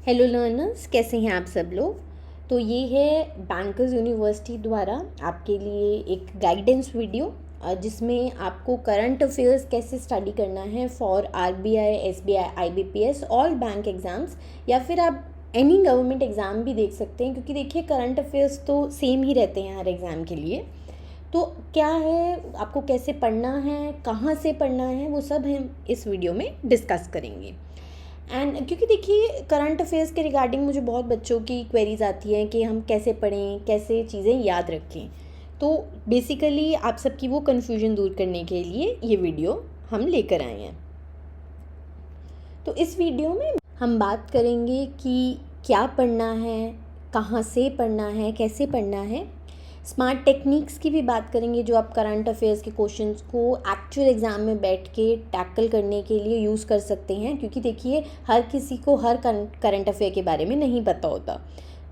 Hello learners, कैसे हैं आप सब लोग। तो ये है बैंकर्स यूनिवर्सिटी द्वारा आपके लिए एक गाइडेंस वीडियो जिसमें आपको करंट अफेयर्स कैसे स्टडी करना है for RBI, SBI, IBPS, all bank exams, या फिर आप एनी गवर्नमेंट एग्ज़ाम भी देख सकते हैं, क्योंकि देखिए करंट अफेयर्स तो सेम ही रहते हैं हर एग्ज़ाम के लिए। तो क्या है, आपको कैसे पढ़ना है, कहाँ से पढ़ना है, वो सब हम इस वीडियो में डिस्कस करेंगे। एंड क्योंकि देखिए करंट अफेयर्स के रिगार्डिंग मुझे बहुत बच्चों की क्वेरीज आती हैं कि हम कैसे पढ़ें, कैसे चीज़ें याद रखें। तो बेसिकली आप सबकी वो कन्फ्यूजन दूर करने के लिए ये वीडियो हम लेकर आए हैं। तो इस वीडियो में हम बात करेंगे कि क्या पढ़ना है, कहाँ से पढ़ना है, कैसे पढ़ना है। स्मार्ट टेक्निक्स की भी बात करेंगे जो आप करंट अफेयर्स के क्वेश्चंस को एक्चुअल एग्ज़ाम में बैठ के टैकल करने के लिए यूज़ कर सकते हैं, क्योंकि देखिए हर किसी को हर करंट अफेयर के बारे में नहीं पता होता।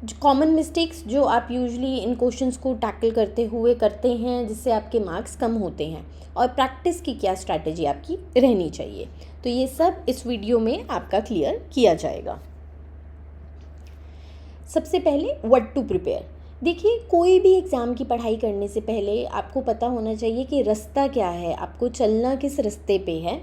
जो कॉमन मिस्टेक्स जो आप यूजुअली इन क्वेश्चंस को टैकल करते हुए करते हैं जिससे आपके मार्क्स कम होते हैं, और प्रैक्टिस की क्या स्ट्रैटेजी आपकी रहनी चाहिए, तो ये सब इस वीडियो में आपका क्लियर किया जाएगा। सबसे पहले व्हाट टू प्रिपेयर। देखिए कोई भी एग्ज़ाम की पढ़ाई करने से पहले आपको पता होना चाहिए कि रास्ता क्या है, आपको चलना किस रास्ते पे है।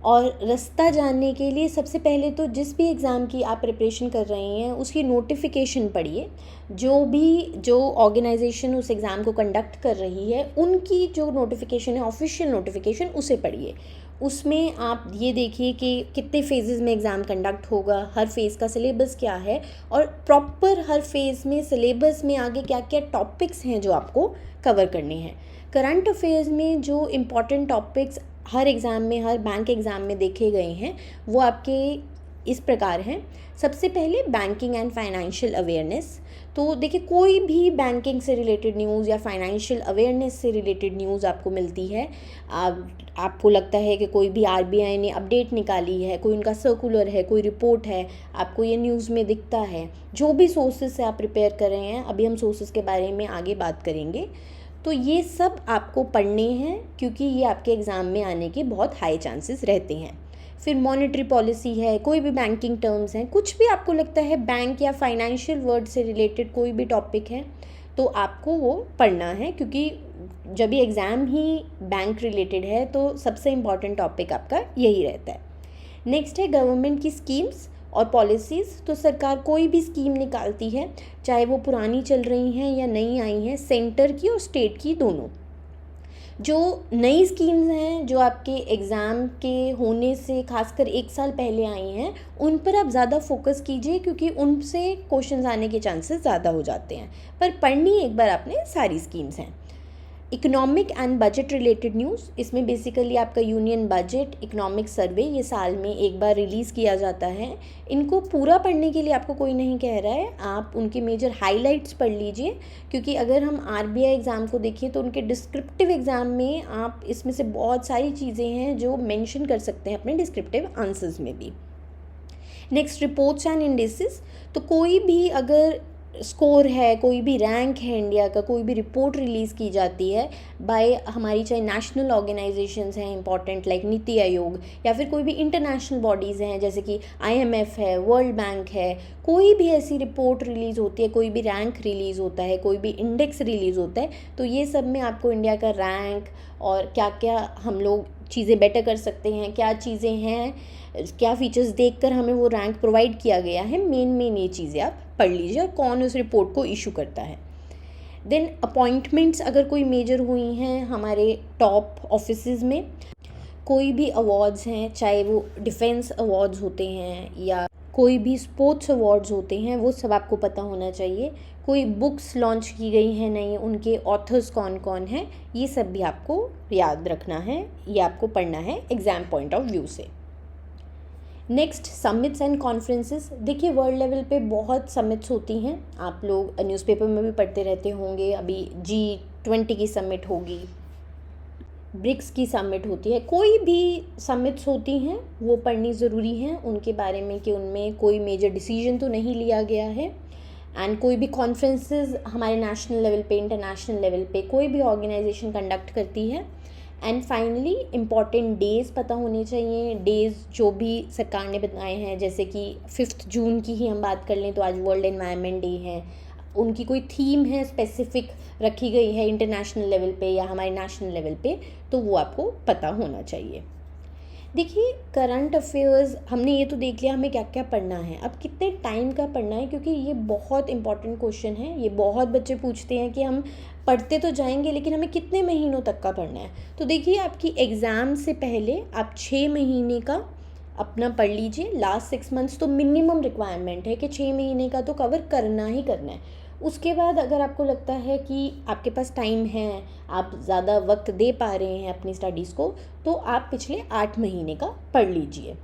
और रास्ता जानने के लिए सबसे पहले तो जिस भी एग्ज़ाम की आप प्रिपरेशन कर रहे हैं उसकी नोटिफिकेशन पढ़िए। जो ऑर्गेनाइजेशन उस एग्ज़ाम को कंडक्ट कर रही है उनकी जो नोटिफिकेशन है, ऑफिशियल नोटिफिकेशन, उसे पढ़िए। उसमें आप ये देखिए कि कितने फेजेज़ में एग्ज़ाम कंडक्ट होगा, हर फेज़ का सिलेबस क्या है, और प्रॉपर हर फेज़ में सिलेबस में आगे क्या क्या टॉपिक्स हैं जो आपको कवर करने हैं। करंट अफेयर्स में जो इम्पॉर्टेंट टॉपिक्स हर एग्ज़ाम में, हर बैंक एग्ज़ाम में देखे गए हैं वो आपके इस प्रकार हैं। सबसे पहले बैंकिंग एंड फाइनेंशियल अवेयरनेस। तो देखिए कोई भी बैंकिंग से रिलेटेड न्यूज़ या फाइनेंशियल अवेयरनेस से रिलेटेड न्यूज़ आपको मिलती है, आपको लगता है कि कोई भी आरबीआई ने अपडेट निकाली है, कोई उनका सर्कुलर है, कोई रिपोर्ट है, आपको ये न्यूज़ में दिखता है, जो भी सोर्सेज से आप प्रिपेयर कर रहे हैं, अभी हम सोर्सेज के बारे में आगे बात करेंगे, तो ये सब आपको पढ़ने हैं क्योंकि ये आपके एग्ज़ाम में आने के बहुत हाई चांसेस रहते हैं। फिर मॉनेटरी पॉलिसी है, कोई भी बैंकिंग टर्म्स हैं, कुछ भी आपको लगता है बैंक या फाइनेंशियल वर्ड से रिलेटेड कोई भी टॉपिक है तो आपको वो पढ़ना है, क्योंकि जब ये एग्ज़ाम ही बैंक रिलेटेड है तो सबसे इम्पॉर्टेंट टॉपिक आपका यही रहता है। नेक्स्ट है गवर्नमेंट की स्कीम्स और पॉलिसीज़। तो सरकार कोई भी स्कीम निकालती है, चाहे वो पुरानी चल रही हैं या नई आई हैं, सेंटर की और स्टेट की दोनों। जो नई स्कीम्स हैं जो आपके एग्ज़ाम के होने से खासकर 1 साल पहले आई हैं, उन पर आप ज़्यादा फोकस कीजिए, क्योंकि उनसे क्वेश्चंस आने के चांसेस ज़्यादा हो जाते हैं। पर पढ़नी एक बार आपने सारी स्कीम्स हैं। Economic and budget related news, इसमें बेसिकली आपका यूनियन बजट, इकोनॉमिक सर्वे, ये साल में एक बार रिलीज़ किया जाता है। इनको पूरा पढ़ने के लिए आपको कोई नहीं कह रहा है, आप उनके मेजर हाइलाइट्स पढ़ लीजिए, क्योंकि अगर हम आरबीआई एग्ज़ाम को देखें तो उनके डिस्क्रिप्टिव एग्ज़ाम में आप इसमें से बहुत सारी चीज़ें हैं जो मेंशन कर सकते हैं अपने डिस्क्रिप्टिव आंसर्स में भी। Next, reports and indices. तो कोई भी अगर स्कोर है, कोई भी रैंक है इंडिया का, कोई भी रिपोर्ट रिलीज़ की जाती है बाय हमारी, चाहे नेशनल ऑर्गेनाइजेशंस हैं इंपॉर्टेंट लाइक नीति आयोग, या फिर कोई भी इंटरनेशनल बॉडीज़ हैं जैसे कि आईएमएफ है, वर्ल्ड बैंक है, कोई भी ऐसी रिपोर्ट रिलीज़ होती है, कोई भी रैंक रिलीज़ होता है, कोई भी इंडेक्स रिलीज़ होता है, तो ये सब में आपको इंडिया का रैंक और क्या क्या हम लोग चीज़ें बेटर कर सकते हैं, क्या चीज़ें हैं, क्या फीचर्स देखकर हमें वो रैंक प्रोवाइड किया गया है, मेन ये चीज़ें आप पढ़ लीजिए, और कौन उस रिपोर्ट को इशू करता है। देन अपॉइंटमेंट्स अगर कोई मेजर हुई हैं हमारे टॉप ऑफिसेज में, कोई भी अवार्ड्स हैं, चाहे वो डिफेंस अवार्ड्स होते हैं या कोई भी स्पोर्ट्स अवार्ड्स होते हैं, वो सब आपको पता होना चाहिए। कोई बुक्स लॉन्च की गई हैं नई, उनके ऑथर्स कौन कौन हैं, ये सब भी आपको याद रखना है, ये आपको पढ़ना है एग्ज़ाम पॉइंट ऑफ व्यू से। Next, summits and conferences. देखिए वर्ल्ड लेवल पे बहुत समिट्स होती हैं, आप लोग न्यूज़पेपर में भी पढ़ते रहते होंगे। अभी G20 की समिट होगी, ब्रिक्स की समिट होती है, कोई भी समिट्स होती हैं वो पढ़नी ज़रूरी है उनके बारे में कि उनमें कोई मेजर डिसीजन तो नहीं लिया गया है। एंड कोई भी कॉन्फ्रेंसेस हमारे नेशनल लेवल पे, इंटरनेशनल लेवल पे कोई भी ऑर्गेनाइजेशन कंडक्ट करती है, एंड फाइनली इम्पॉर्टेंट डेज़ पता होने चाहिए। डेज़ जो भी सरकार ने बताए हैं, जैसे कि 5 जून की ही हम बात कर लें तो आज वर्ल्ड एनवायरनमेंट डे है, उनकी कोई थीम है स्पेसिफिक रखी गई है इंटरनेशनल लेवल पे या हमारे नेशनल लेवल पे, तो वो आपको पता होना चाहिए। देखिए करंट अफेयर्स हमने ये तो देख लिया हमें क्या क्या पढ़ना है, अब कितने टाइम का पढ़ना है, क्योंकि ये बहुत इंपॉर्टेंट क्वेश्चन है। ये बहुत बच्चे पूछते हैं कि हम पढ़ते तो जाएंगे लेकिन हमें कितने महीनों तक का पढ़ना है। तो देखिए आपकी एग्ज़ाम से पहले आप 6 महीने का अपना पढ़ लीजिए। लास्ट 6 मंथ्स तो मिनिमम रिक्वायरमेंट है कि 6 महीने का तो कवर करना ही करना है। उसके बाद अगर आपको लगता है कि आपके पास टाइम है, आप ज़्यादा वक्त दे पा रहे हैं अपनी स्टडीज़ को, तो आप पिछले 8 महीने का पढ़ लीजिए।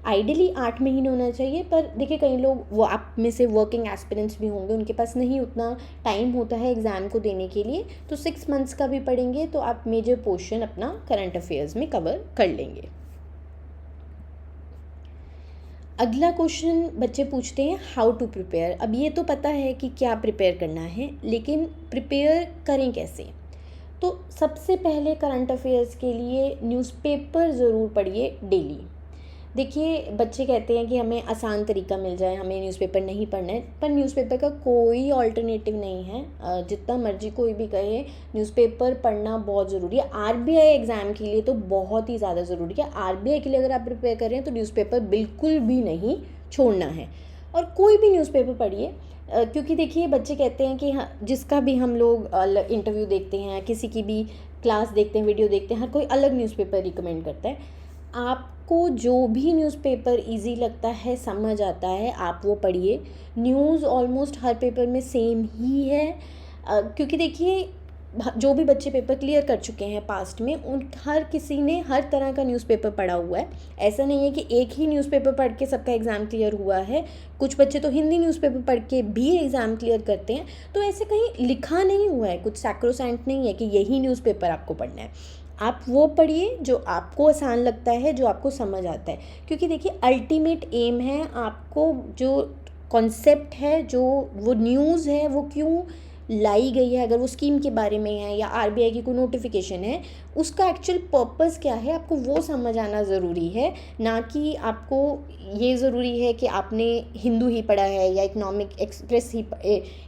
आइडियली 8 महीने होना चाहिए, पर देखिए कई लोग, वो आप में से वर्किंग एस्पिरेंट्स भी होंगे, उनके पास नहीं उतना टाइम होता है एग्ज़ाम को देने के लिए, तो 6 मंथ्स का भी पढ़ेंगे तो आप मेजर पोर्शन अपना करंट अफेयर्स में कवर कर लेंगे। अगला क्वेश्चन बच्चे पूछते हैं हाउ टू प्रिपेयर। अब ये तो पता है कि क्या प्रिपेयर करना है, लेकिन प्रिपेयर करें कैसे। तो सबसे पहले करंट अफेयर्स के लिए न्यूज़पेपर ज़रूर पढ़िए डेली। देखिए बच्चे कहते हैं कि हमें आसान तरीका मिल जाए, हमें न्यूज़पेपर नहीं पढ़ना है, पर न्यूज़पेपर का कोई ऑल्टरनेटिव नहीं है। जितना मर्जी कोई भी कहे, न्यूज़पेपर पढ़ना बहुत ज़रूरी है। आरबीआई एग्ज़ाम के लिए तो बहुत ही ज़्यादा ज़रूरी है। आरबीआई के लिए अगर आप प्रिपेयर कर रहे हैं तो न्यूज़पेपर बिल्कुल भी नहीं छोड़ना है, और कोई भी न्यूज़पेपर पढ़िए। क्योंकि देखिए बच्चे कहते हैं कि हाँ, जिसका भी हम लोग इंटरव्यू देखते हैं, किसी की भी क्लास देखते हैं, वीडियो देखते हैं, हर कोई अलग न्यूज़पेपर रिकमेंड करता है। आपको जो भी न्यूज़पेपर इजी लगता है, समझ आता है, आप वो पढ़िए। न्यूज़ ऑलमोस्ट हर पेपर में सेम ही है, क्योंकि देखिए जो भी बच्चे पेपर क्लियर कर चुके हैं पास्ट में, उन हर किसी ने हर तरह का न्यूज़पेपर पढ़ा हुआ है। ऐसा नहीं है कि एक ही न्यूज़पेपर पढ़ के सबका एग्ज़ाम क्लियर हुआ है। कुछ बच्चे तो हिंदी न्यूज़पेपर पढ़ के भी एग्ज़ाम क्लियर करते हैं। तो ऐसे कहीं लिखा नहीं हुआ है, कुछ सैक्रोसैंट नहीं है कि यही न्यूज़पेपर आपको पढ़ना है। आप वो पढ़िए जो आपको आसान लगता है, जो आपको समझ आता है। क्योंकि देखिए अल्टीमेट एम है, आपको जो कॉन्सेप्ट है, जो वो न्यूज़ है, वो क्यों लाई गई है, अगर वो स्कीम के बारे में है या आरबीआई की कोई नोटिफिकेशन है, उसका एक्चुअल पर्पस क्या है, आपको वो समझ आना ज़रूरी है। ना कि आपको ये ज़रूरी है कि आपने हिंदू ही पढ़ा है या इकोनॉमिक एक्सप्रेस ही,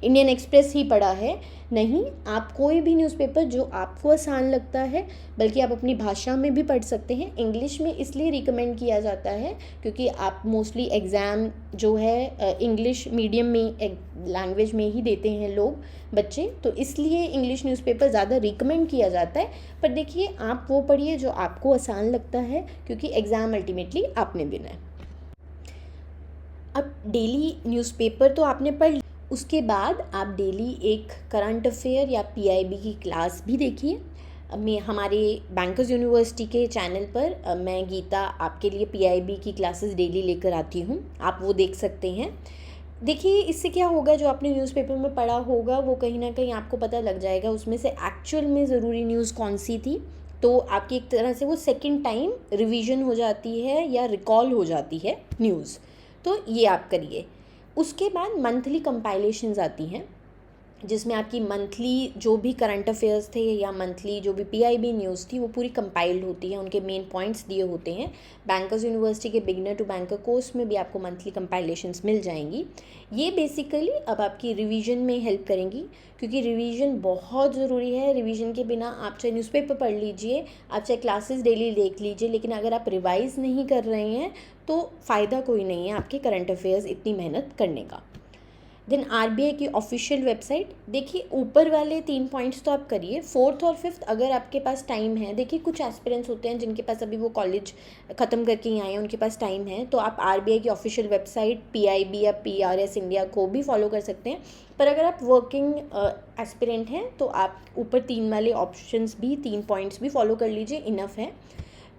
इंडियन एक्सप्रेस ही पढ़ा है। नहीं, आप कोई भी न्यूज़पेपर जो आपको आसान लगता है, बल्कि आप अपनी भाषा में भी पढ़ सकते हैं। इंग्लिश में इसलिए रिकमेंड किया जाता है क्योंकि आप मोस्टली एग्ज़ाम जो है इंग्लिश मीडियम में लैंग्वेज में ही देते हैं लोग, बच्चे, तो इसलिए इंग्लिश न्यूज़पेपर ज़्यादा रिकमेंड किया जाता है। पर देखिए आप वो पढ़िए जो आपको आसान लगता है, क्योंकि एग्ज़ाम अल्टीमेटली आपने देना है। अब डेली न्यूज़पेपर तो आपने पढ़ लिया, उसके बाद आप डेली एक करंट अफेयर या पीआईबी की क्लास भी देखिए। मैं हमारे बैंकर्स यूनिवर्सिटी के चैनल पर मैं गीता आपके लिए पीआईबी की क्लासेस डेली लेकर आती हूँ, आप वो देख सकते हैं। देखिए इससे क्या होगा, जो आपने न्यूज़पेपर में पढ़ा होगा वो कहीं ना कहीं आपको पता लग जाएगा उसमें से एक्चुअल में ज़रूरी न्यूज़ कौन सी थी। तो आपकी एक तरह से वो सेकंड टाइम रिवीजन हो जाती है या रिकॉल हो जाती है न्यूज़। तो ये आप करिए। उसके बाद मंथली कंपाइलेशंस आती हैं, जिसमें आपकी मंथली जो भी करंट अफेयर्स थे या मंथली जो भी पीआईबी न्यूज़ थी वो पूरी कंपाइल्ड होती है, उनके मेन पॉइंट्स दिए होते हैं। बैंकर्स यूनिवर्सिटी के बिगिनर टू बैंकर कोर्स में भी आपको मंथली कंपाइलेशंस मिल जाएंगी। ये बेसिकली अब आपकी रिवीजन में हेल्प करेंगी, क्योंकि रिवीजन बहुत ज़रूरी है। रिवीजन के बिना आप चाहे न्यूज़पेपर पढ़ लीजिए, आप चाहे क्लासेस डेली देख लीजिए, लेकिन अगर आप रिवाइज़ नहीं कर रहे हैं तो फ़ायदा कोई नहीं है आपके करंट अफेयर्स इतनी मेहनत करने का। देन आरबीआई की ऑफिशियल वेबसाइट, देखिए ऊपर वाले 3 पॉइंट्स तो आप करिए। 4th और 5th अगर आपके पास टाइम है, देखिए कुछ एस्पिरेंट्स होते हैं जिनके पास अभी वो कॉलेज ख़त्म करके ही आए हैं, उनके पास टाइम है, तो आप आरबीआई की ऑफिशियल वेबसाइट पीआईबी या पीआरएस इंडिया को भी फॉलो कर सकते हैं। पर अगर आप वर्किंग एस्पिरेंट हैं तो आप ऊपर 3 वाले ऑप्शंस भी, 3 पॉइंट्स भी फॉलो कर लीजिए, इनफ है।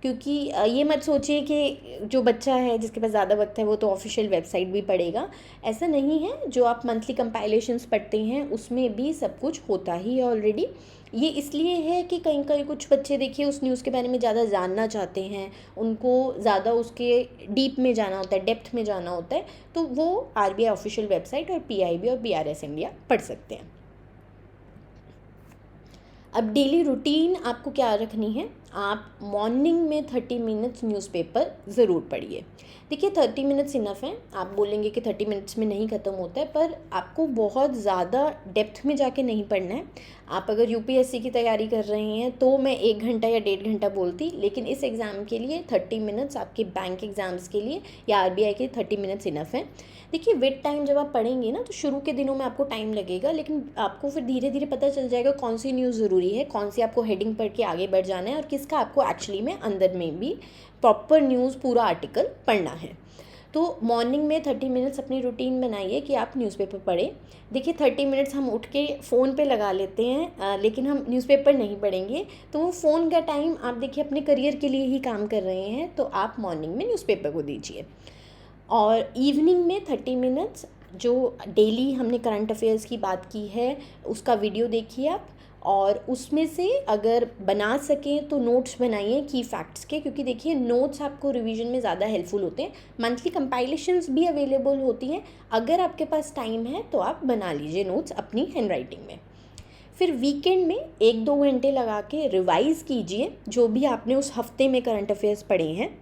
क्योंकि ये मत सोचिए कि जो बच्चा है जिसके पास ज़्यादा वक्त है वो तो ऑफिशियल वेबसाइट भी पढ़ेगा, ऐसा नहीं है। जो आप मंथली कंपाइलेशंस पढ़ते हैं उसमें भी सब कुछ होता ही है ऑलरेडी। ये इसलिए है कि कहीं कहीं कुछ बच्चे देखिए उस न्यूज़ के बारे में ज़्यादा जानना चाहते हैं, उनको ज़्यादा उसके डीप में जाना होता है, डेप्थ में जाना होता है, तो वो आरबीआई ऑफिशियल वेबसाइट और पीआईबी और बीआरएस इंडिया पढ़ सकते हैं। अब डेली रूटीन आपको क्या रखनी है, आप मॉर्निंग में 30 मिनट्स न्यूज़पेपर ज़रूर पढ़िए। देखिए 30 मिनट्स इनफ हैं। आप बोलेंगे कि 30 मिनट्स में नहीं ख़त्म होता है, पर आपको बहुत ज़्यादा डेप्थ में जाके नहीं पढ़ना है। आप अगर यूपीएससी की तैयारी कर रहे हैं तो मैं 1 घंटा या 1.5 घंटा बोलती, लेकिन इस एग्ज़ाम के लिए 30 मिनट्स, आपके बैंक एग्ज़ाम्स के लिए या आरबीआई के 30 मिनट्स इनफ हैं। देखिए विद टाइम जब आप पढ़ेंगे ना, तो शुरू के दिनों में आपको टाइम लगेगा, लेकिन आपको फिर धीरे धीरे पता चल जाएगा कौन सी न्यूज़ ज़रूरी है, कौन सी आपको हेडिंग पढ़ के आगे बढ़ जाना है और किसका आपको एक्चुअली में अंदर में भी प्रॉपर न्यूज़ पूरा आर्टिकल पढ़ना है। तो मॉर्निंग में 30 मिनट्स अपनी रूटीन बनाइए कि आप न्यूज़पेपर पढ़ें। देखिए 30 मिनट्स हम उठ के फ़ोन पे लगा लेते हैं, लेकिन हम न्यूज़पेपर नहीं पढ़ेंगे, तो वो फ़ोन का टाइम आप देखिए अपने करियर के लिए ही काम कर रहे हैं, तो आप मॉर्निंग में न्यूज़पेपर को दीजिए। और इवनिंग में 30 मिनट्स जो डेली हमने करंट अफेयर्स की बात की है उसका वीडियो देखिए आप, और उसमें से अगर बना सकें तो नोट्स बनाइए की फैक्ट्स के, क्योंकि देखिए नोट्स आपको रिवीजन में ज़्यादा हेल्पफुल होते हैं। मंथली कंपाइलेशंस भी अवेलेबल होती हैं, अगर आपके पास टाइम है तो आप बना लीजिए नोट्स अपनी हैंडराइटिंग में। फिर वीकेंड में 1-2 घंटे लगा के रिवाइज़ कीजिए जो भी आपने उस हफ्ते में करंट अफेयर्स पढ़े हैं।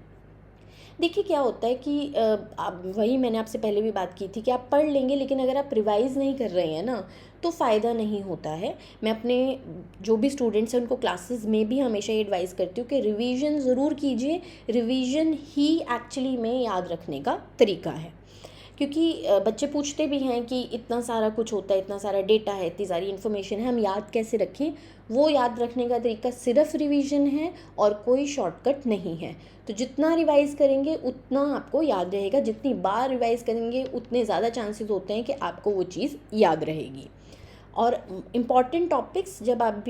देखिए क्या होता है कि आप, वही मैंने आपसे पहले भी बात की थी कि आप पढ़ लेंगे, लेकिन अगर आप रिवाइज़ नहीं कर रहे हैं ना तो फ़ायदा नहीं होता है। मैं अपने जो भी स्टूडेंट्स हैं उनको क्लासेस में भी हमेशा ये एडवाइस करती हूँ कि रिवीजन ज़रूर कीजिए। रिवीजन ही एक्चुअली में याद रखने का तरीका है, क्योंकि बच्चे पूछते भी हैं कि इतना सारा कुछ होता है, इतना सारा डेटा है, इतनी सारी इन्फॉर्मेशन है, हम याद कैसे रखें। वो याद रखने का तरीका सिर्फ रिवीजन है और कोई शॉर्टकट नहीं है। तो जितना रिवाइज़ करेंगे उतना आपको याद रहेगा, जितनी बार रिवाइज़ करेंगे उतने ज़्यादा चांसेस होते हैं कि आपको वो चीज़ याद रहेगी। और इम्पॉर्टेंट टॉपिक्स जब आप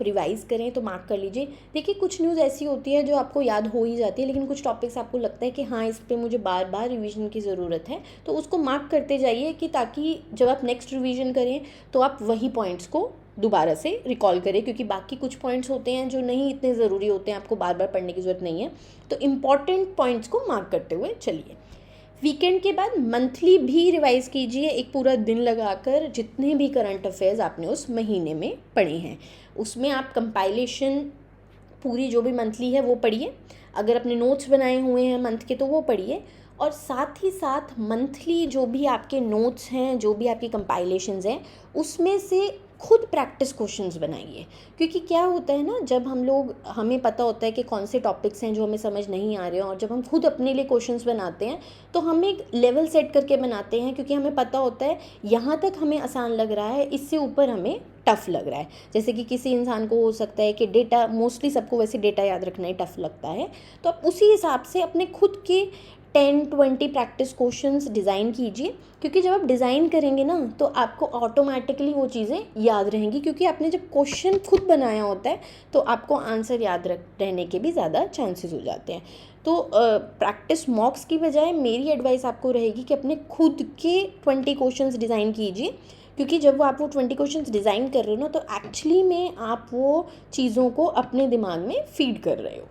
रिवाइज़ करें तो मार्क कर लीजिए। देखिए कुछ न्यूज़ ऐसी होती है जो आपको याद हो ही जाती है, लेकिन कुछ टॉपिक्स आपको लगता है कि हाँ इस पे मुझे बार बार रिवीजन की ज़रूरत है, तो उसको मार्क करते जाइए कि ताकि जब आप नेक्स्ट रिवीजन करें तो आप वही पॉइंट्स को दोबारा से रिकॉल करें, क्योंकि बाकी कुछ पॉइंट्स होते हैं जो नहीं इतने ज़रूरी होते हैं, आपको बार बार पढ़ने की ज़रूरत नहीं है। तो इम्पॉर्टेंट पॉइंट्स को मार्क करते हुए चलिए। वीकेंड के बाद मंथली भी रिवाइज़ कीजिए, एक पूरा दिन लगाकर जितने भी करंट अफेयर्स आपने उस महीने में पढ़े हैं उसमें आप कंपाइलेशन पूरी जो भी मंथली है वो पढ़िए। अगर अपने नोट्स बनाए हुए हैं मंथ के तो वो पढ़िए, और साथ ही साथ मंथली जो भी आपके नोट्स हैं, जो भी आपकी कंपाइलेशंस हैं, उसमें से खुद प्रैक्टिस क्वेश्चंस बनाइए। क्योंकि क्या होता है ना, जब हमें पता होता है कि कौन से टॉपिक्स हैं जो हमें समझ नहीं आ रहे हैं, और जब हम खुद अपने लिए क्वेश्चंस बनाते हैं तो हम एक लेवल सेट करके बनाते हैं, क्योंकि हमें पता होता है यहाँ तक हमें आसान लग रहा है, इससे ऊपर हमें टफ़ लग रहा है। जैसे कि किसी इंसान को हो सकता है कि डेटा, मोस्टली सबको वैसे डेटा याद रखना ही टफ़ लगता है, तो आप उसी हिसाब से अपने खुद के 10-20 प्रैक्टिस क्वेश्चंस डिज़ाइन कीजिए। क्योंकि जब आप डिज़ाइन करेंगे ना तो आपको ऑटोमेटिकली वो चीज़ें याद रहेंगी, क्योंकि आपने जब क्वेश्चन खुद बनाया होता है तो आपको आंसर याद रहने के भी ज़्यादा चांसेस हो जाते हैं। तो प्रैक्टिस मॉक्स की बजाय मेरी एडवाइस आपको रहेगी कि अपने खुद के 20 क्वेश्चंस डिज़ाइन कीजिए, क्योंकि जब आप वो 20 क्वेश्चंस डिज़ाइन कर रहे हो ना तो एक्चुअली में आप वो चीज़ों को अपने दिमाग में फीड कर रहे हो।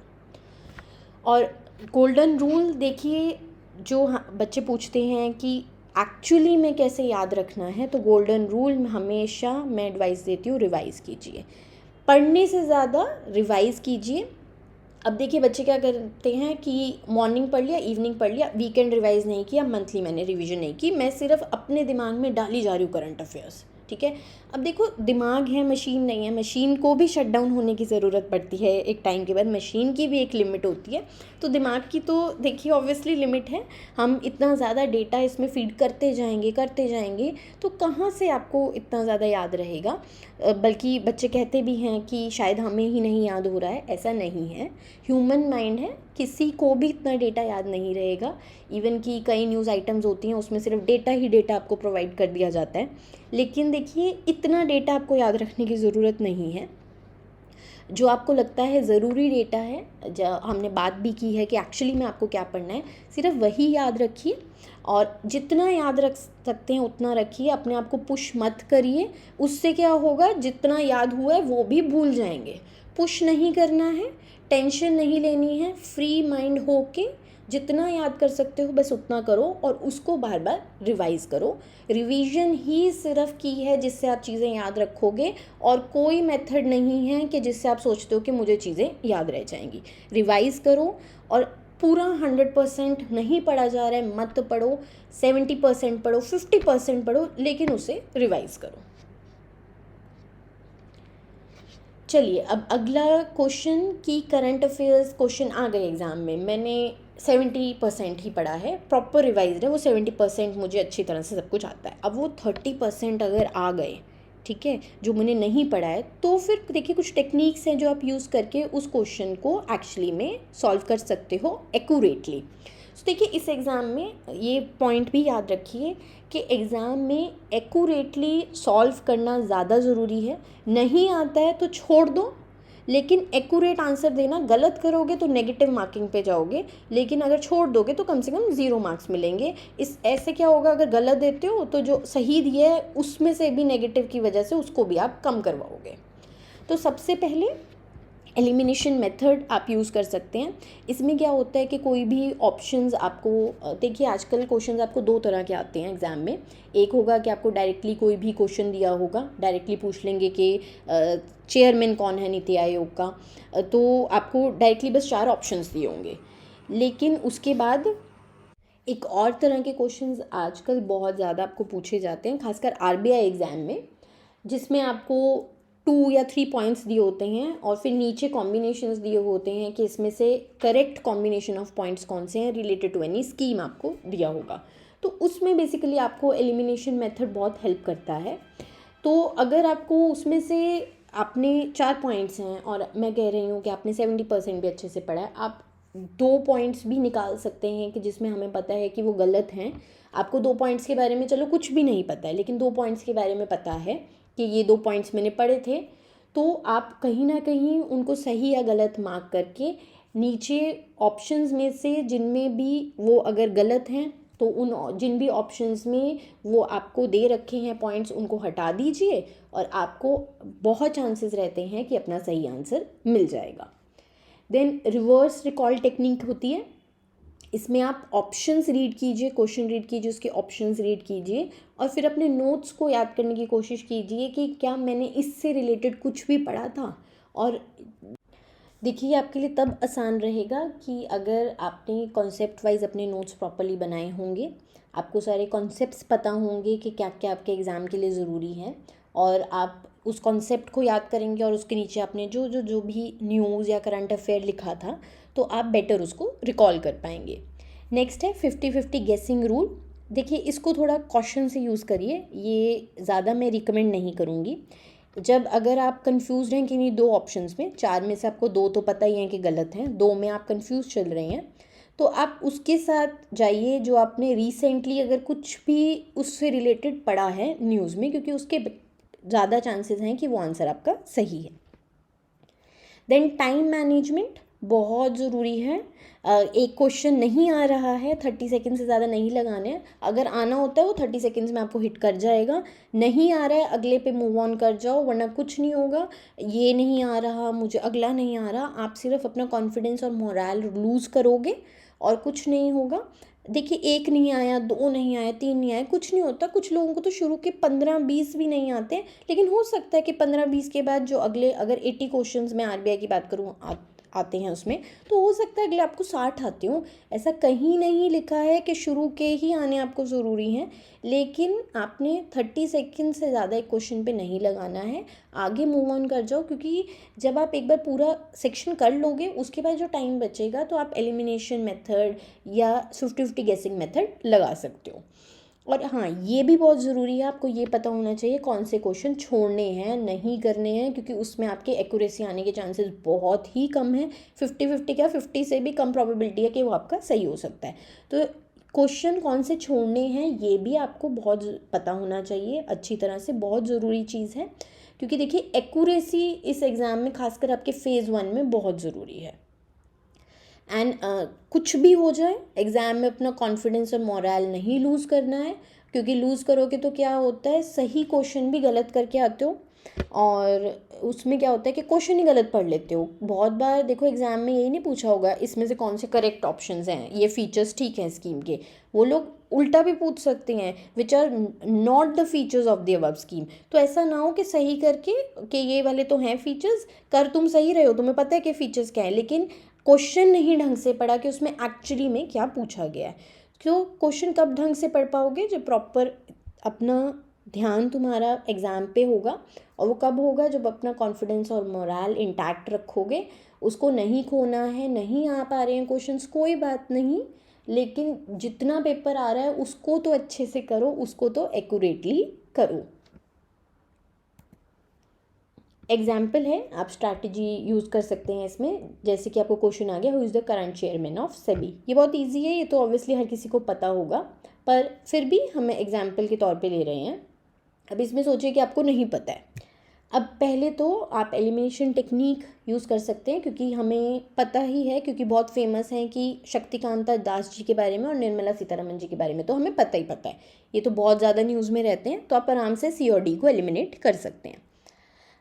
और गोल्डन रूल देखिए, जो बच्चे पूछते हैं कि एक्चुअली में कैसे याद रखना है, तो गोल्डन रूल हमेशा मैं एडवाइस देती हूँ, रिवाइज़ कीजिए। पढ़ने से ज़्यादा रिवाइज़ कीजिए। अब देखिए बच्चे क्या करते हैं कि मॉर्निंग पढ़ लिया, इवनिंग पढ़ लिया, वीकेंड रिवाइज़ नहीं किया, मंथली मैंने रिवीजन नहीं की, मैं सिर्फ अपने दिमाग में डाली जा रही हूँ करंट अफेयर्स। ठीक है, अब देखो दिमाग है, मशीन नहीं है, मशीन को भी शट डाउन होने की ज़रूरत पड़ती है एक टाइम के बाद, मशीन की भी एक लिमिट होती है, तो दिमाग की तो देखिए ऑब्वियसली लिमिट है। हम इतना ज़्यादा डेटा इसमें फीड करते जाएंगे तो कहाँ से आपको इतना ज़्यादा याद रहेगा। बल्कि बच्चे कहते भी हैं कि शायद हमें ही नहीं याद हो रहा है, ऐसा नहीं है, ह्यूमन माइंड है, किसी को भी इतना डेटा याद नहीं रहेगा। इवन कि कई न्यूज़ आइटम्स होती हैं उसमें सिर्फ डेटा ही डेटा आपको प्रोवाइड कर दिया जाता है, लेकिन देखिए इतना डेटा आपको याद रखने की ज़रूरत नहीं है। जो आपको लगता है ज़रूरी डेटा है, हमने बात भी की है कि एक्चुअली में आपको क्या पढ़ना है, सिर्फ वही याद रखिए, और जितना याद रख सकते हैं उतना रखिए, अपने आप को पुश मत करिए। उससे क्या होगा, जितना याद हुआ है वो भी भूल जाएंगे। पुश नहीं करना है, टेंशन नहीं लेनी है, फ्री माइंड हो के जितना याद कर सकते हो बस उतना करो और उसको बार बार रिवाइज़ करो। रिवीजन ही सिर्फ की है जिससे आप चीज़ें याद रखोगे, और कोई मेथड नहीं है कि जिससे आप सोचते हो कि मुझे चीज़ें याद रह जाएंगी। रिवाइज़ करो, और पूरा 100% नहीं पढ़ा जा रहा है मत पढ़ो, 70% पढ़ो, 50% पढ़ो, लेकिन उसे रिवाइज़ करो। चलिए अब अगला क्वेश्चन कि करंट अफेयर्स क्वेश्चन आ गए एग्ज़ाम में, मैंने 70% ही पढ़ा है, प्रॉपर रिवाइज्ड है वो 70%, मुझे अच्छी तरह से सब कुछ आता है। अब वो 30% अगर आ गए, ठीक है, जो मैंने नहीं पढ़ा है, तो फिर देखिए कुछ टेक्निक्स हैं जो आप यूज़ करके उस क्वेश्चन को एक्चुअली में सॉल्व कर सकते हो एक्यूरेटली। तो देखिए इस एग्ज़ाम में ये पॉइंट भी याद रखिए कि एग्ज़ाम में एक्यूरेटली सॉल्व करना ज़्यादा ज़रूरी है। नहीं आता है तो छोड़ दो, लेकिन एक्यूरेट आंसर देना, गलत करोगे तो नेगेटिव मार्किंग पे जाओगे, लेकिन अगर छोड़ दोगे तो कम से कम 0 मार्क्स मिलेंगे। इस ऐसे क्या होगा, अगर गलत देते हो तो जो सही दिया है उसमें से भी नेगेटिव की वजह से उसको भी आप कम करवाओगे। तो सबसे पहले एलिमिनेशन मेथड आप यूज़ कर सकते हैं। इसमें क्या होता है कि कोई भी ऑप्शंस आपको, देखिए आजकल क्वेश्चंस आपको 2 तरह के आते हैं एग्ज़ाम में। एक होगा कि आपको डायरेक्टली कोई भी क्वेश्चन दिया होगा, डायरेक्टली पूछ लेंगे कि चेयरमैन कौन है नीति आयोग का, तो आपको डायरेक्टली बस 4 ऑप्शंस दिए होंगे। लेकिन उसके बाद एक और तरह के क्वेश्चंस आजकल बहुत ज़्यादा आपको पूछे जाते हैं, खासकर आरबीआई एग्ज़ाम में, जिसमें आपको 2 या 3 पॉइंट्स दिए होते हैं और फिर नीचे कॉम्बिनेशंस दिए होते हैं कि इसमें से करेक्ट कॉम्बिनेशन ऑफ पॉइंट्स कौन से हैं रिलेटेड टू एनी स्कीम आपको दिया होगा। तो उसमें बेसिकली आपको एलिमिनेशन मेथड बहुत हेल्प करता है। तो अगर आपको उसमें से आपने 4 पॉइंट्स हैं और मैं कह रही हूँ कि आपने 70% भी अच्छे से पढ़ा है, आप 2 पॉइंट्स भी निकाल सकते हैं कि जिसमें हमें पता है कि वो गलत हैं। आपको 2 पॉइंट्स के बारे में चलो कुछ भी नहीं पता है, लेकिन 2 पॉइंट्स के बारे में पता है कि ये 2 पॉइंट्स मैंने पढ़े थे, तो आप कहीं ना कहीं उनको सही या गलत मार्क करके नीचे ऑप्शंस में से जिनमें भी वो अगर गलत हैं तो उन जिन भी ऑप्शंस में वो आपको दे रखे हैं पॉइंट्स उनको हटा दीजिए, और आपको बहुत चांसेस रहते हैं कि अपना सही आंसर मिल जाएगा। देन रिवर्स रिकॉल टेक्निक होती है। इसमें आप ऑप्शंस रीड कीजिए, क्वेश्चन रीड कीजिए, उसके ऑप्शंस रीड कीजिए और फिर अपने नोट्स को याद करने की कोशिश कीजिए कि क्या मैंने इससे रिलेटेड कुछ भी पढ़ा था। और देखिए आपके लिए तब आसान रहेगा कि अगर आपने कॉन्सेप्ट वाइज अपने नोट्स प्रॉपर्ली बनाए होंगे, आपको सारे कॉन्सेप्ट्स पता होंगे कि क्या क्या आपके एग्ज़ाम के लिए ज़रूरी है, और आप उस कॉन्सेप्ट को याद करेंगे और उसके नीचे आपने जो भी न्यूज़ या करंट अफेयर लिखा था तो आप बेटर उसको रिकॉल कर पाएंगे। नेक्स्ट है 50-50 गेसिंग रूल। देखिए इसको थोड़ा कॉशन से यूज़ करिए, ये ज़्यादा मैं रिकमेंड नहीं करूँगी। जब अगर आप कंफ्यूज हैं किन्हीं 2 ऑप्शंस में, 4 में से आपको 2 तो पता ही है कि गलत हैं, 2 में आप कंफ्यूज चल रहे हैं, तो आप उसके साथ जाइए जो आपने रिसेंटली अगर कुछ भी उससे रिलेटेड पढ़ा है न्यूज़ में, क्योंकि उसके ज़्यादा चांसेस हैं कि वो आंसर आपका सही है। देन टाइम मैनेजमेंट बहुत ज़रूरी है। एक क्वेश्चन नहीं आ रहा है, 30 सेकंड से ज़्यादा नहीं लगाने हैं। अगर आना होता है वो 30 सेकंड्स में आपको हिट कर जाएगा, नहीं आ रहा है अगले पे मूव ऑन कर जाओ, वरना कुछ नहीं होगा। ये नहीं आ रहा मुझे, अगला नहीं आ रहा, आप सिर्फ अपना कॉन्फिडेंस और मोरल लूज़ करोगे और कुछ नहीं होगा। देखिए 1 नहीं आया, 2 नहीं आया, 3 नहीं आया, कुछ नहीं होता। कुछ लोगों को तो शुरू के 15-20 भी नहीं आते, लेकिन हो सकता है कि 15-20 के बाद जो अगले, अगर 80 क्वेश्चंस में आरबीआई की बात करूँ आते हैं उसमें, तो हो सकता है अगले आपको 60 आते हों। ऐसा कहीं नहीं लिखा है कि शुरू के ही आने आपको ज़रूरी हैं, लेकिन आपने 30 सेकंड से ज़्यादा एक क्वेश्चन पे नहीं लगाना है, आगे मूव ऑन कर जाओ। क्योंकि जब आप एक बार पूरा सेक्शन कर लोगे उसके बाद जो टाइम बचेगा तो आप एलिमिनेशन मेथड या 50-50 गेसिंग मेथड लगा सकते हो। और हाँ, ये भी बहुत ज़रूरी है, आपको ये पता होना चाहिए कौन से क्वेश्चन छोड़ने हैं, नहीं करने हैं, क्योंकि उसमें आपके एक्यूरेसी आने के चांसेस बहुत ही कम हैं। 50-50 क्या, 50 से भी कम प्रोबेबिलिटी है कि वो आपका सही हो सकता है। तो क्वेश्चन कौन से छोड़ने हैं ये भी आपको बहुत पता होना चाहिए अच्छी तरह से, बहुत ज़रूरी चीज़ है। क्योंकि देखिए एक्यूरेसी इस एग्ज़ाम में खासकर आपके फ़ेज़ 1 में बहुत ज़रूरी है। एंड कुछ भी हो जाए एग्ज़ाम में अपना कॉन्फिडेंस और मोरल नहीं लूज़ करना है, क्योंकि लूज़ करोगे तो क्या होता है, सही क्वेश्चन भी गलत करके आते हो और उसमें क्या होता है कि क्वेश्चन ही गलत पढ़ लेते हो। बहुत बार देखो एग्ज़ाम में यही नहीं पूछा होगा इसमें से कौन से करेक्ट ऑप्शंस हैं, ये फीचर्स ठीक हैं स्कीम के, वो लोग उल्टा भी पूछ सकते हैं, which are not the features of the above scheme. तो ऐसा ना हो कि सही करके कि ये वाले तो हैं फीचर्स, कर तुम सही रहे हो, तुम्हें पता है कि फीचर्स क्या है, लेकिन क्वेश्चन नहीं ढंग से पढ़ा कि उसमें एक्चुअली में क्या पूछा गया है। तो क्वेश्चन कब ढंग से पढ़ पाओगे, जब प्रॉपर अपना ध्यान तुम्हारा एग्ज़ाम पे होगा। और वो कब होगा, जब अपना कॉन्फिडेंस और मोरल इंटैक्ट रखोगे। उसको नहीं खोना है, नहीं आ पा रहे हैं क्वेश्चंस, कोई बात नहीं, लेकिन जितना पेपर आ रहा है उसको तो अच्छे से करो, उसको तो एक्यूरेटली करो। एग्जाम्पल है, आप स्ट्रैटेजी यूज़ कर सकते हैं इसमें। जैसे कि आपको क्वेश्चन आ गया, who is the current chairman of SEBI. ये बहुत इजी है, ये तो ऑब्वियसली हर किसी को पता होगा, पर फिर भी हमें एग्जाम्पल के तौर पे ले रहे हैं। अब इसमें सोचिए कि आपको नहीं पता है। अब पहले तो आप एलिमिनेशन टेक्निक यूज़ कर सकते हैं, क्योंकि हमें पता ही है, क्योंकि बहुत फेमस हैं कि शक्तिकांता दास जी के बारे में और निर्मला सीतारमन जी के बारे में तो हमें पता ही पता है, ये तो बहुत ज़्यादा न्यूज़ में रहते हैं। तो आप आराम से सी और डी को एलिमिनेट कर सकते हैं।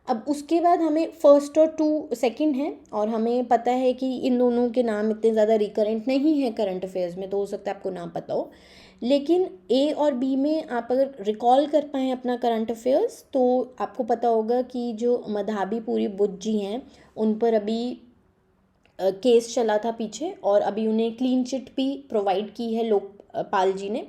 अब उसके बाद हमें फर्स्ट और सेकंड है, और हमें पता है कि इन दोनों के नाम इतने ज़्यादा रिकरेंट नहीं है करंट अफेयर्स में, तो हो सकता है आपको नाम पता हो। लेकिन ए और बी में आप अगर रिकॉल कर पाएँ अपना करंट अफेयर्स, तो आपको पता होगा कि जो मधाबी पूरी बुद्ध जी हैं, उन पर अभी केस चला था पीछे, और अभी उन्हें क्लीन चिट भी प्रोवाइड की है लोकपाल जी ने।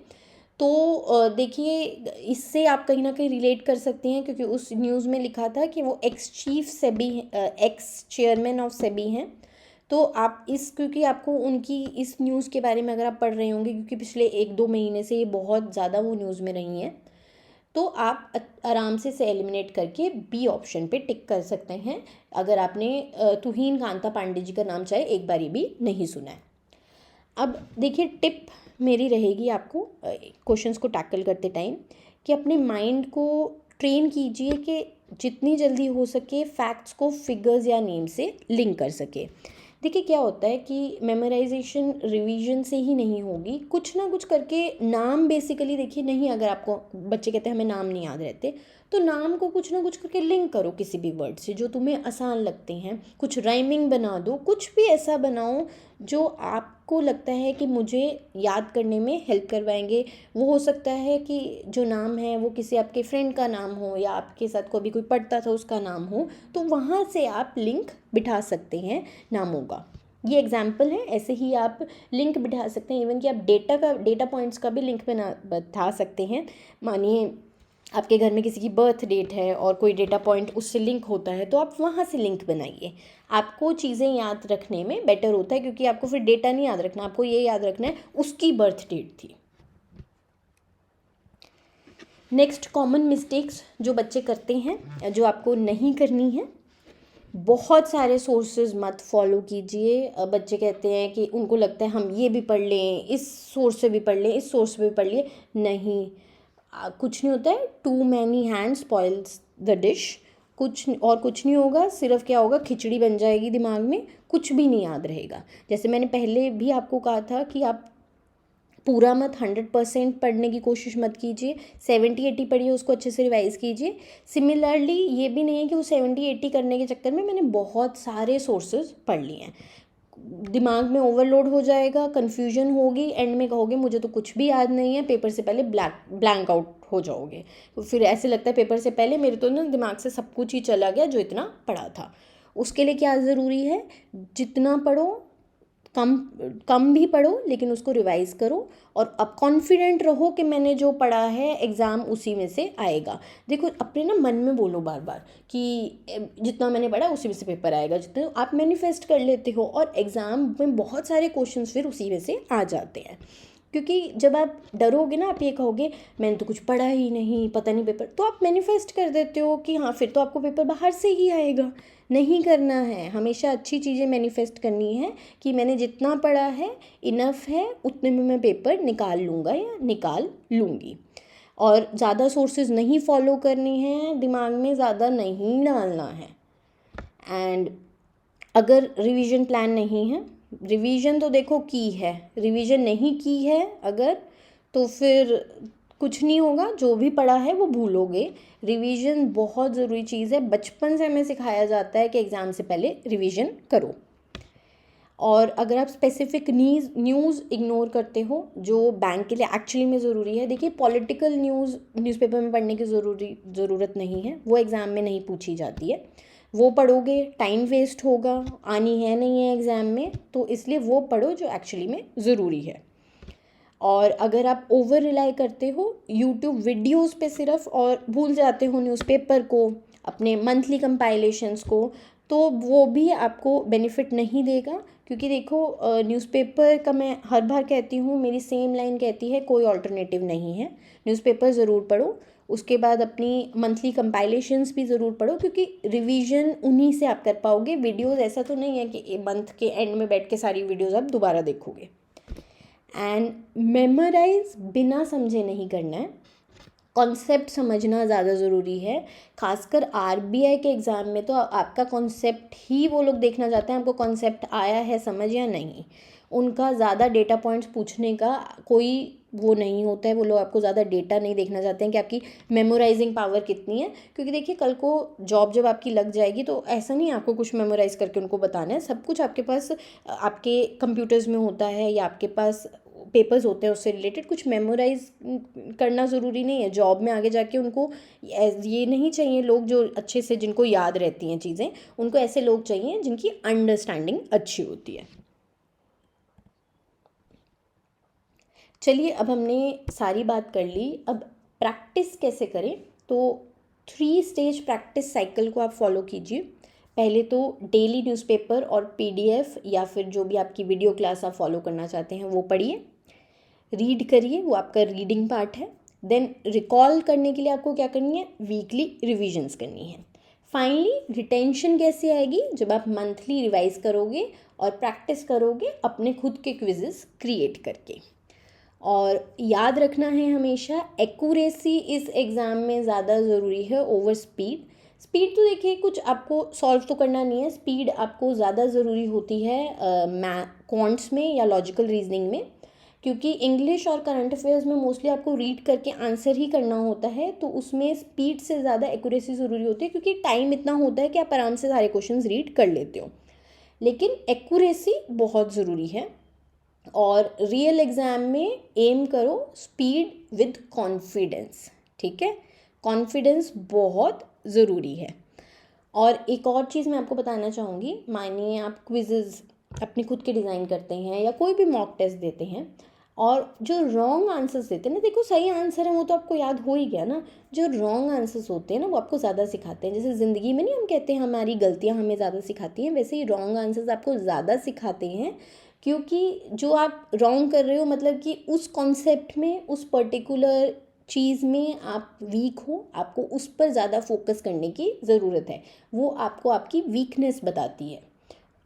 तो देखिए, इससे आप कहीं ना कहीं रिलेट कर सकते हैं, क्योंकि उस न्यूज़ में लिखा था कि वो ex chief SEBI, x chairman of SEBI हैं। तो आप क्योंकि आपको उनकी इस न्यूज़ के बारे में अगर आप पढ़ रहे होंगे, क्योंकि पिछले 1-2 महीने से ये बहुत ज़्यादा वो न्यूज़ में रही हैं, तो आप आराम से इसे एलिमिनेट करके बी ऑप्शन पे टिक कर सकते हैं, अगर आपने तुहीन कांता पांडे जी का नाम चाहे एक बारी भी नहीं सुना है। अब देखिए, टिप मेरी रहेगी आपको क्वेश्चंस को टैकल करते टाइम, कि अपने माइंड को ट्रेन कीजिए कि जितनी जल्दी हो सके फैक्ट्स को फिगर्स या नेम से लिंक कर सके। देखिए क्या होता है कि मेमोराइजेशन रिवीजन से ही नहीं होगी, कुछ ना कुछ करके नाम बेसिकली देखिए नहीं, अगर आपको बच्चे कहते हैं हमें नाम नहीं याद रहते, तो नाम को कुछ ना कुछ करके लिंक करो किसी भी वर्ड से जो तुम्हें आसान लगते हैं। कुछ राइमिंग बना दो, कुछ भी ऐसा बनाओ जो आपको लगता है कि मुझे याद करने में हेल्प करवाएंगे। वो हो सकता है कि जो नाम है वो किसी आपके फ्रेंड का नाम हो, या आपके साथ कभी कोई पढ़ता था उसका नाम हो, तो वहाँ से आप लिंक बिठा सकते हैं नामों का। ये एग्जाम्पल है, ऐसे ही आप लिंक बिठा सकते हैं। इवन कि आप डेटा पॉइंट्स का भी लिंक बिठा सकते हैं। मानिए आपके घर में किसी की बर्थ डेट है और कोई डेटा पॉइंट उससे लिंक होता है, तो आप वहाँ से लिंक बनाइए। आपको चीज़ें याद रखने में बेटर होता है, क्योंकि आपको फिर डेटा नहीं याद रखना, आपको ये याद रखना है उसकी बर्थ डेट थी। नेक्स्ट कॉमन मिस्टेक्स जो बच्चे करते हैं, जो आपको नहीं करनी है, बहुत सारे सोर्सेज मत फॉलो कीजिए। बच्चे कहते हैं कि उनको लगता है हम ये भी पढ़ लें, इस सोर्स से भी पढ़ लें, इस सोर्स से भी पढ़ लें। नहीं, कुछ नहीं होता है, too many hands spoils the dish. कुछ नहीं होगा, सिर्फ क्या होगा, खिचड़ी बन जाएगी दिमाग में, कुछ भी नहीं याद रहेगा। जैसे मैंने पहले भी आपको कहा था कि आप पूरा मत 100% पढ़ने की कोशिश मत कीजिए, 70-80 पढ़िए, उसको अच्छे से रिवाइज़ कीजिए। सिमिलरली ये भी नहीं है कि वो 70-80 करने के चक्कर में मैंने बहुत सारे सोर्सेज पढ़ लिए हैं, दिमाग में ओवरलोड हो जाएगा, कन्फ्यूजन होगी, एंड में कहोगे मुझे तो कुछ भी याद नहीं है, पेपर से पहले ब्लैंक आउट हो जाओगे। तो फिर ऐसे लगता है पेपर से पहले मेरे तो ना दिमाग से सब कुछ ही चला गया जो इतना पढ़ा था। उसके लिए क्या ज़रूरी है, जितना पढ़ो कम भी पढ़ो, लेकिन उसको रिवाइज़ करो, और अब कॉन्फिडेंट रहो कि मैंने जो पढ़ा है एग्ज़ाम उसी में से आएगा। देखो अपने ना मन में बोलो बार बार कि जितना मैंने पढ़ा उसी में से पेपर आएगा, जितना आप मैनिफेस्ट कर लेते हो, और एग्ज़ाम में बहुत सारे क्वेश्चंस फिर उसी में से आ जाते हैं। क्योंकि जब आप डरोगे ना, आप ये कहोगे मैंने तो कुछ पढ़ा ही नहीं, पता नहीं पेपर, तो आप मैनिफेस्ट कर देते हो कि हाँ फिर तो आपको पेपर बाहर से ही आएगा। नहीं करना है, हमेशा अच्छी चीज़ें मैनिफेस्ट करनी है कि मैंने जितना पढ़ा है इनफ है, उतने में मैं पेपर निकाल लूँगा या निकाल लूँगी। और ज़्यादा सोर्सेज नहीं फॉलो करनी है, दिमाग में ज़्यादा नहीं डालना है। एंड अगर रिवीजन प्लान नहीं है, रिवीजन तो देखो की है, रिवीजन नहीं की है अगर, तो फिर कुछ नहीं होगा, जो भी पढ़ा है वो भूलोगे। रिवीजन बहुत ज़रूरी चीज़ है, बचपन से हमें सिखाया जाता है कि एग्ज़ाम से पहले रिवीजन करो। और अगर आप स्पेसिफिक न्यूज़ इग्नोर करते हो जो बैंक के लिए एक्चुअली में ज़रूरी है, देखिए पॉलिटिकल न्यूज़पेपर में पढ़ने की ज़रूरत नहीं है, वो एग्ज़ाम में नहीं पूछी जाती है। वो पढ़ोगे टाइम वेस्ट होगा, आनी है नहीं है एग्ज़ाम में, तो इसलिए वो पढ़ो जो एक्चुअली में ज़रूरी है। और अगर आप ओवर रिलाई करते हो यूट्यूब वीडियोस पे सिर्फ और भूल जाते हो न्यूज़पेपर को, अपने मंथली कंपाइलेशंस को, तो वो भी आपको बेनिफिट नहीं देगा। क्योंकि देखो न्यूज़पेपर का मैं हर बार कहती हूँ, मेरी सेम लाइन कहती है, कोई ऑल्टरनेटिव नहीं है। न्यूज़पेपर ज़रूर पढ़ो, उसके बाद अपनी मंथली कंपाइलेशंस भी ज़रूर पढ़ो, क्योंकि रिवीजन उन्हीं से आप कर पाओगे। वीडियोस ऐसा तो नहीं है कि मंथ के एंड में बैठ के सारी वीडियोस आप दोबारा देखोगे। एंड मेमोराइज बिना समझे नहीं करना है, कॉन्सेप्ट समझना ज़्यादा ज़रूरी है। खासकर आरबीआई के एग्ज़ाम में तो आपका कॉन्सेप्ट ही वो लोग देखना चाहते हैं, आपको कॉन्सेप्ट आया है समझ या नहीं। उनका ज़्यादा डेटा पॉइंट्स पूछने का कोई वो नहीं होता है, वो लोग आपको ज़्यादा डेटा नहीं देखना चाहते हैं कि आपकी मेमोराइजिंग पावर कितनी है। क्योंकि देखिए कल को जॉब जब आपकी लग जाएगी तो ऐसा नहीं आपको कुछ मेमोराइज़ करके उनको बताना है, सब कुछ आपके पास आपके कंप्यूटर्स में होता है या आपके पास पेपर्स होते हैं, उससे रिलेटेड कुछ मेमोराइज करना ज़रूरी नहीं है। जॉब में आगे जाके उनको ये नहीं चाहिए लोग जो अच्छे से, जिनको याद रहती हैं चीज़ें, उनको ऐसे लोग चाहिए जिनकी अंडरस्टैंडिंग अच्छी होती है। चलिए अब हमने सारी बात कर ली, अब प्रैक्टिस कैसे करें। तो 3 स्टेज प्रैक्टिस साइकिल को आप फॉलो कीजिए। पहले तो डेली न्यूज़पेपर और पीडीएफ या फिर जो भी आपकी वीडियो क्लास आप फॉलो करना चाहते हैं वो पढ़िए, रीड करिए, वो आपका रीडिंग पार्ट है। देन रिकॉल करने के लिए आपको क्या करनी है, वीकली रिविजन्स करनी है। फाइनली रिटेंशन कैसे आएगी, जब आप मंथली रिवाइज करोगे और प्रैक्टिस करोगे अपने खुद के क्विजेस क्रिएट करके। और याद रखना है हमेशा, एक्यूरेसी इस एग्ज़ाम में ज़्यादा ज़रूरी है ओवर स्पीड। स्पीड तो देखिए कुछ आपको सॉल्व तो करना नहीं है, स्पीड आपको ज़्यादा ज़रूरी होती है क्वांट्स में या लॉजिकल रीजनिंग में, क्योंकि इंग्लिश और करंट अफेयर्स में मोस्टली आपको रीड करके आंसर ही करना होता है, तो उसमें स्पीड से ज़्यादा एक्यूरेसी ज़रूरी होती है, क्योंकि टाइम इतना होता है कि आप आराम से सारे क्वेश्चंस रीड कर लेते हो। लेकिन एक्यूरेसी बहुत ज़रूरी है। और रियल एग्ज़ाम में एम करो स्पीड विद कॉन्फिडेंस, ठीक है, कॉन्फिडेंस बहुत ज़रूरी है। और एक और चीज़ मैं आपको बताना चाहूँगी, मानिए आप क्विज़ेज़ अपने खुद के डिज़ाइन करते हैं या कोई भी मॉक टेस्ट देते हैं, और जो रॉन्ग आंसर्स देते हैं ना, देखो सही आंसर है वो तो आपको याद हो ही गया ना, जो रॉन्ग आंसर्स होते हैं ना वो आपको ज़्यादा सिखाते हैं। जैसे ज़िंदगी में नहीं हम कहते हैं हमारी गलतियाँ हमें ज़्यादा सिखाती हैं, वैसे ही रॉन्ग आंसर्स आपको ज़्यादा सिखाते हैं। क्योंकि जो आप रॉन्ग कर रहे हो मतलब कि उस कॉन्सेप्ट में, उस पर्टिकुलर चीज़ में आप वीक हो, आपको उस पर ज़्यादा फोकस करने की ज़रूरत है, वो आपको आपकी वीकनेस बताती है।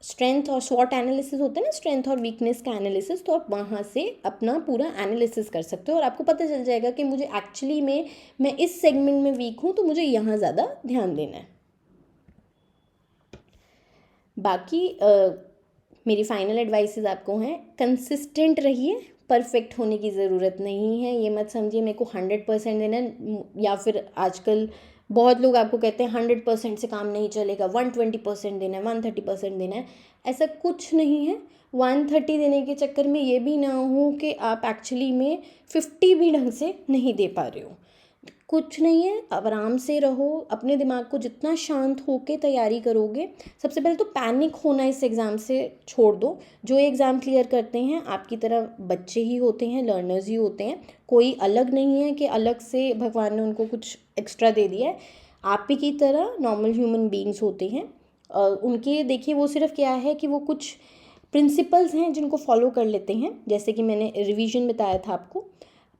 स्ट्रेंथ और स्वॉट एनालिसिस होता है ना, स्ट्रेंथ और वीकनेस का एनालिसिस, तो आप वहाँ से अपना पूरा एनालिसिस कर सकते हो और आपको पता चल जाएगा कि मुझे एक्चुअली में मैं इस सेगमेंट में वीक हूँ, तो मुझे यहाँ ज़्यादा ध्यान देना है। बाकी मेरी फाइनल एडवाइसेस आपको हैं, कंसिस्टेंट रहिए, परफेक्ट होने की ज़रूरत नहीं है। ये मत समझिए मेरे को 100% देना है, या फिर आजकल बहुत लोग आपको कहते हैं 100% से काम नहीं चलेगा, 120% देना है, 130% देना है, ऐसा कुछ नहीं है। 130 देने के चक्कर में ये भी ना हो कि आप एक्चुअली में 50 भी ढंग से नहीं दे पा रहे हो। कुछ नहीं है, अब आराम से रहो, अपने दिमाग को जितना शांत होके तैयारी करोगे। सबसे पहले तो पैनिक होना इस एग्ज़ाम से छोड़ दो। जो एग्ज़ाम क्लियर करते हैं आपकी तरह बच्चे ही होते हैं, लर्नर्स ही होते हैं, कोई अलग नहीं है कि अलग से भगवान ने उनको कुछ एक्स्ट्रा दे दिया है। आप ही की तरह नॉर्मल ह्यूमन बीइंग्स होते हैं। उनके देखिए वो सिर्फ क्या है कि वो कुछ प्रिंसिपल्स हैं जिनको फॉलो कर लेते हैं, जैसे कि मैंने रिवीजन बताया था आपको।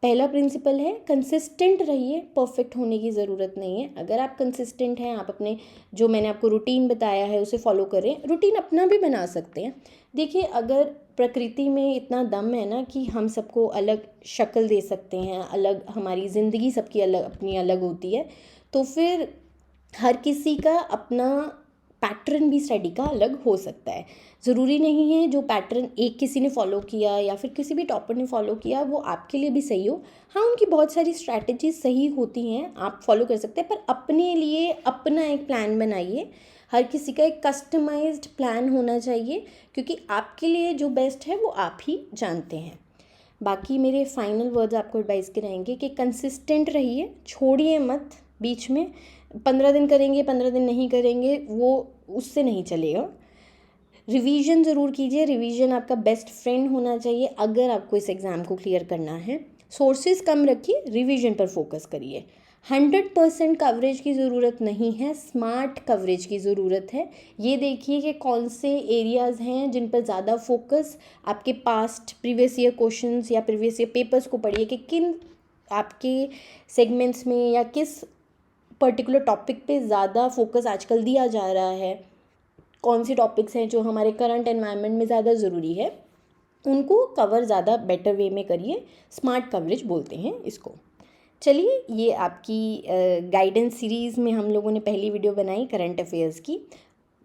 पहला प्रिंसिपल है कंसिस्टेंट रहिए, परफेक्ट होने की ज़रूरत नहीं है। अगर आप कंसिस्टेंट हैं, आप अपने जो मैंने आपको रूटीन बताया है उसे फॉलो करें, रूटीन अपना भी बना सकते हैं। देखिए अगर प्रकृति में इतना दम है ना कि हम सबको अलग शक्ल दे सकते हैं, अलग हमारी ज़िंदगी सबकी अलग अपनी अलग होती है, तो फिर हर किसी का अपना पैटर्न भी स्टडी का अलग हो सकता है। ज़रूरी नहीं है जो पैटर्न एक किसी ने फॉलो किया या फिर किसी भी टॉपर ने फॉलो किया वो आपके लिए भी सही हो। हाँ, उनकी बहुत सारी स्ट्रैटेजीज सही होती हैं, आप फॉलो कर सकते हैं, पर अपने लिए अपना एक प्लान बनाइए। हर किसी का एक कस्टमाइज्ड प्लान होना चाहिए, क्योंकि आपके लिए जो बेस्ट है वो आप ही जानते हैं। बाकी मेरे फाइनल वर्ड्स आपको एडवाइस के रहेंगे कि कंसिस्टेंट रहिए, छोड़िए मत बीच में। 15 दिन करेंगे, 15 दिन नहीं करेंगे, वो उससे नहीं चलेगा। रिवीजन ज़रूर कीजिए, रिवीजन आपका बेस्ट फ्रेंड होना चाहिए अगर आपको इस एग्ज़ाम को क्लियर करना है। सोर्सेज कम रखिए, रिवीजन पर फोकस करिए। 100% कवरेज की ज़रूरत नहीं है, स्मार्ट कवरेज की ज़रूरत है। ये देखिए कि कौन से एरियाज़ हैं जिन पर ज़्यादा फोकस, आपके पास्ट प्रीवियस ईयर क्वेश्चंस या प्रीवियस ईयर पेपर्स को पढ़िए कि किन आपके सेगमेंट्स में या किस पर्टिकुलर टॉपिक पे ज़्यादा फोकस आजकल दिया जा रहा है, कौन से टॉपिक्स हैं जो हमारे करंट एनवायरनमेंट में ज़्यादा ज़रूरी है, उनको कवर ज़्यादा बेटर वे में करिए। स्मार्ट कवरेज बोलते हैं इसको। चलिए, ये आपकी गाइडेंस सीरीज़ में हम लोगों ने पहली वीडियो बनाई करंट अफेयर्स की।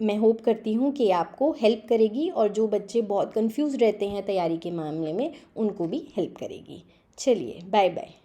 मैं होप करती हूँ कि आपको हेल्प करेगी और जो बच्चे बहुत कंफ्यूज रहते हैं तैयारी के मामले में उनको भी हेल्प करेगी। चलिए, बाय बाय।